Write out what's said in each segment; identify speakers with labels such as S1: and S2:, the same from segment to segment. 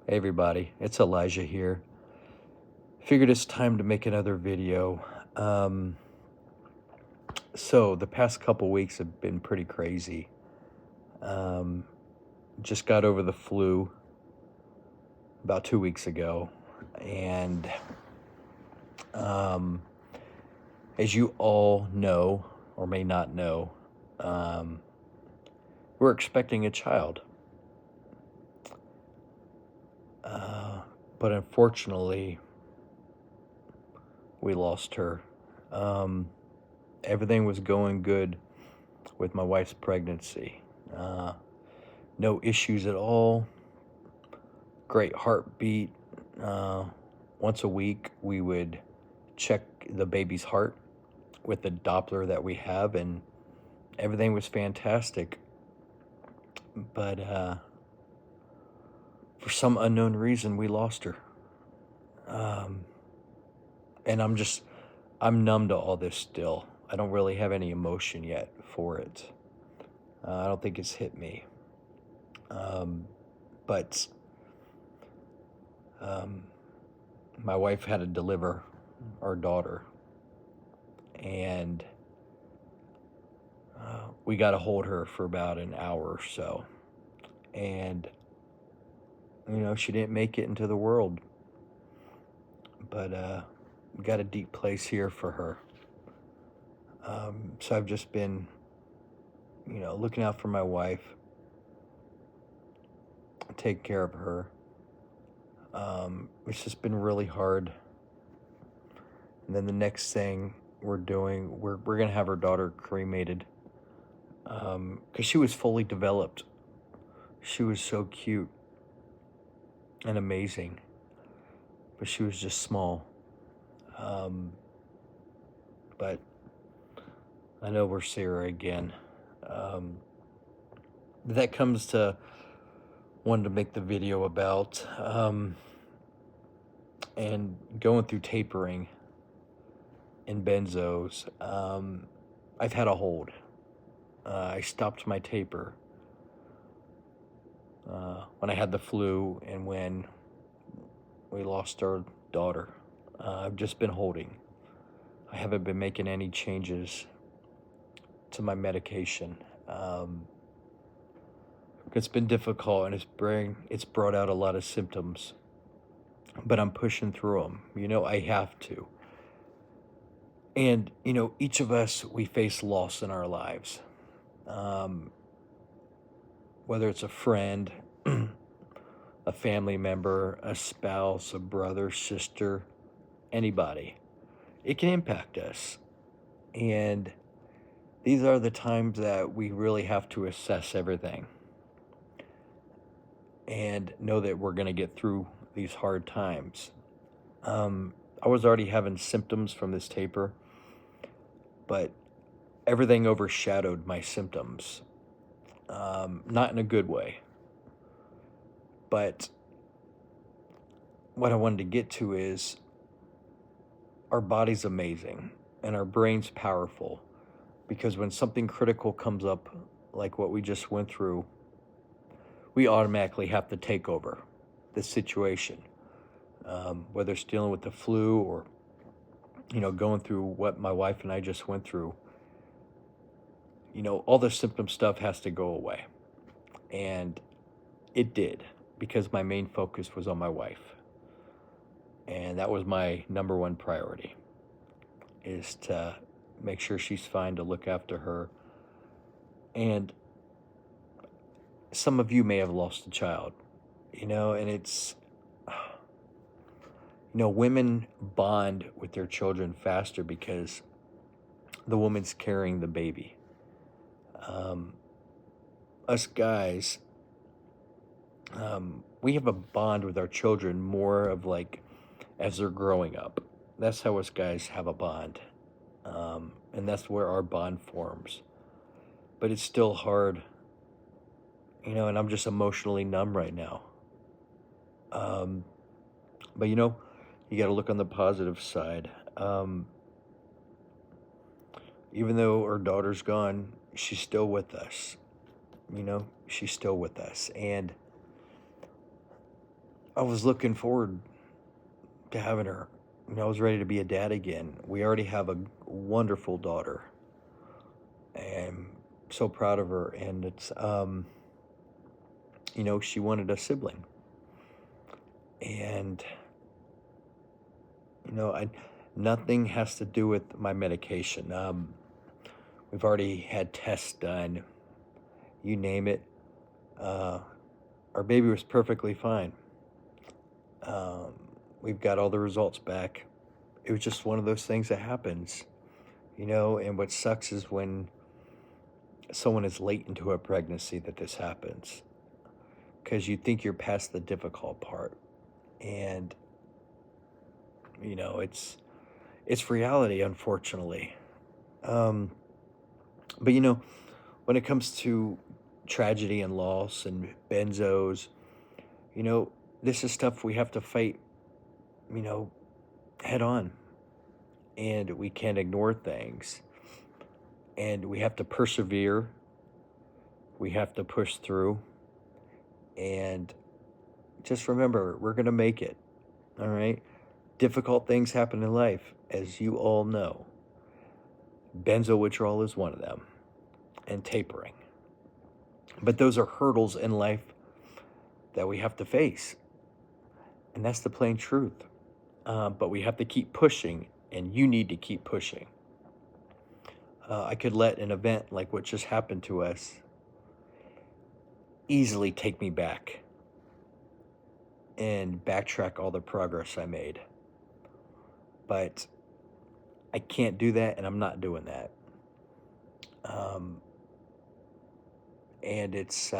S1: Hey everybody, it's Elijah here. Figured it's time to make another video. So the past couple weeks have been pretty crazy. Um, just got over the flu about 2 weeks ago, and um, as you all know or may not know, um, we're expecting a child. Uh, but unfortunately, we lost her. Um, Everything was going good with my wife's pregnancy. Uh, no issues at all. Great heartbeat. Uh, Once a week, we would check the baby's heart with the Doppler that we have, and everything was fantastic. But for some unknown reason, we lost her. Um, and I'm numb to all this still. I don't really have any emotion yet for it. I don't think it's hit me. But my wife had to deliver our daughter, and we got to hold her for about an hour or so. And, she didn't make it into the world, but we got a deep place here for her. So I've just been, looking out for my wife, taking care of her. It's just been really hard. And then the next thing we're doing, we're going to have her daughter cremated, because she was fully developed. She was so cute and amazing, but she was just small. But I know we're Sarah again. That comes to wanting to make the video about, and going through tapering in Benzos. I've had a hold. I stopped my taper when I had the flu and when we lost our daughter. I've just been holding. I haven't been making any changes to my medication. It's been difficult, and it's brought out a lot of symptoms, but I'm pushing through them. I have to. And, each of us, we face loss in our lives. Whether it's a friend, a family member, a spouse, a brother, sister, anybody, it can impact us. And these are the times that we really have to assess everything and know that we're going to get through these hard times. I was already having symptoms from this taper, but everything overshadowed my symptoms. Not in a good way. But what I wanted to get to is our body's amazing and our brain's powerful, because when something critical comes up, like what we just went through, we automatically have to take over the situation. Whether it's dealing with the flu or, going through what my wife and I just went through, all the symptom stuff has to go away. And it did, because my main focus was on my wife. And that was my number one priority, is to make sure she's fine, to look after her. And some of you may have lost a child, and it's, women bond with their children faster because the woman's carrying the baby. Us guys, we have a bond with our children more of like as they're growing up. That's how us guys have a bond. And that's where our bond forms. But it's still hard, and I'm just emotionally numb right now. But you got to look on the positive side. Even though our daughter's gone, she's still with us. She's still with us. And I was looking forward to having her. I was ready to be a dad again. We already have a wonderful daughter, and so proud of her. And it's, she wanted a sibling, and I nothing has to do with my medication. We've already had tests done. You name it. Uh, our baby was perfectly fine. Um, we've got all the results back. It was just one of those things that happens, and what sucks is when someone is late into a pregnancy that this happens, because you think you're past the difficult part, and it's reality, unfortunately. Um, but when it comes to tragedy and loss and benzos, you know, this is stuff we have to fight, you know, head on, and we can't ignore things, and we have to persevere. We have to push through, and just remember, we're going to make it. All right. Difficult things happen in life, as you all know. Benzo withdrawal is one of them, and tapering. But those are hurdles in life that we have to face. And that's the plain truth. But we have to keep pushing, and you need to keep pushing. I could let an event like what just happened to us easily take me back and backtrack all the progress I made. But I can't do that, and I'm not doing that. Um, and it's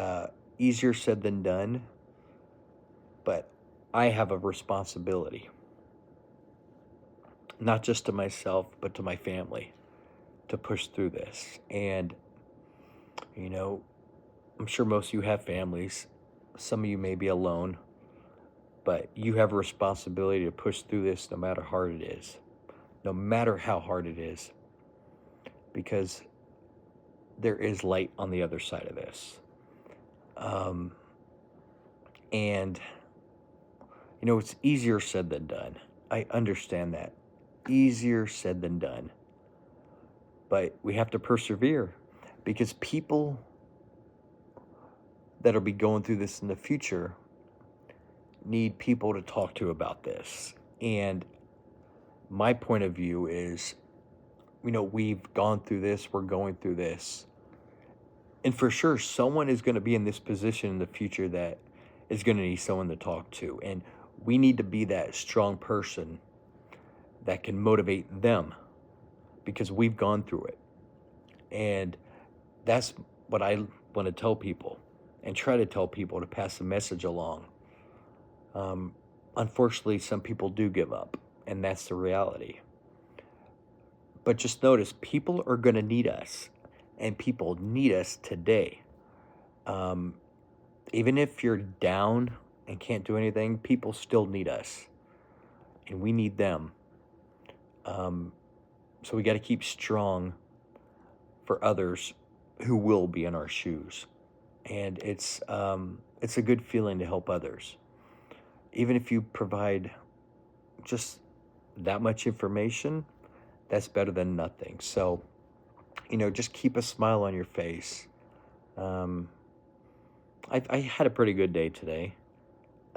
S1: easier said than done, but I have a responsibility, not just to myself, but to my family, to push through this. And, you know, I'm sure most of you have families. Some of you may be alone, but you have a responsibility to push through this no matter how hard it is. No matter how hard it is. Because there is light on the other side of this. And, it's easier said than done. I understand that. Easier said than done. But we have to persevere, because people that'll be going through this in the future need people to talk to about this. And my point of view is, we've gone through this, we're going through this. And for sure, someone is going to be in this position in the future that is going to need someone to talk to. And we need to be that strong person that can motivate them, because we've gone through it. And that's what I want to tell people, and try to tell people, to pass the message along. Unfortunately, some people do give up, and that's the reality. But just notice, people are going to need us, and people need us today. Even if you're down and can't do anything, people still need us, and we need them. So we got to keep strong for others who will be in our shoes. And it's a good feeling to help others. Even if you provide just that much information, that's better than nothing. So, just keep a smile on your face. I had a pretty good day today,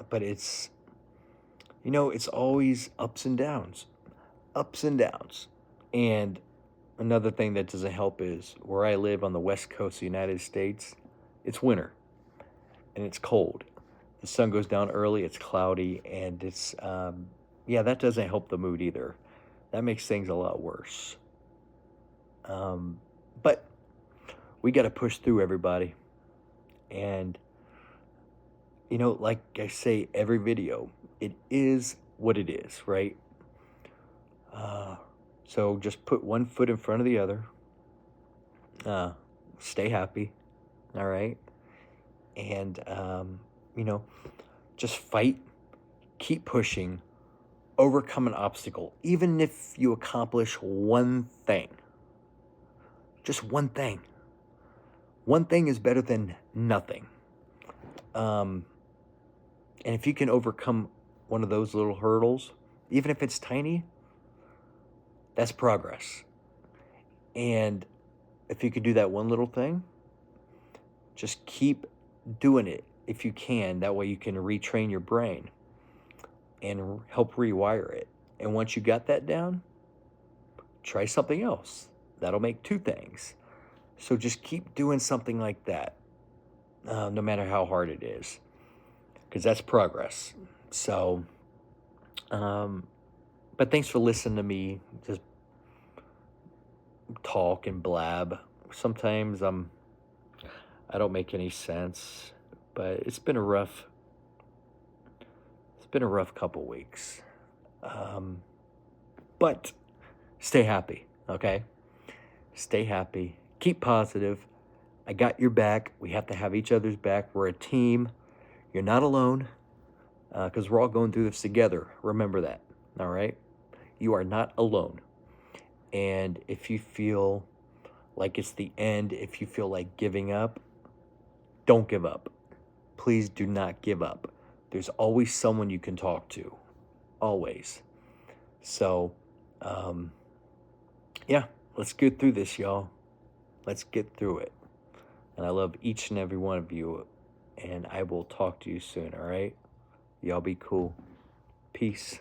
S1: but it's always ups and downs. Ups and downs. And another thing that doesn't help is, where I live on the west coast of the United States, it's winter and it's cold. The sun goes down early, it's cloudy, and it's, that doesn't help the mood either. That makes things a lot worse. But we got to push through, everybody. And, like I say every video, it is what it is, right? So just put one foot in front of the other. Stay happy, all right? And, just fight, keep pushing, overcome an obstacle. Even if you accomplish one thing, just one thing. One thing is better than nothing. And if you can overcome one of those little hurdles, even if it's tiny, that's progress. And if you could do that one little thing, just keep doing it if you can. That way you can retrain your brain and help rewire it. And once you got that down, try something else. That'll make two things. So just keep doing something like that, no matter how hard it is, because that's progress. So, but thanks for listening to me just talk and blab. Sometimes I don't make any sense, but it's been a rough couple weeks. But stay happy, okay? Stay happy. Keep positive. I got your back. We have to have each other's back. We're a team. You're not alone, because we're all going through this together. Remember that, all right? You are not alone. And if you feel like it's the end, if you feel like giving up, don't give up. Please do not give up. There's always someone you can talk to. Always. So, yeah, let's get through this, y'all. Let's get through it. And I love each and every one of you. And I will talk to you soon, all right? Y'all be cool. Peace.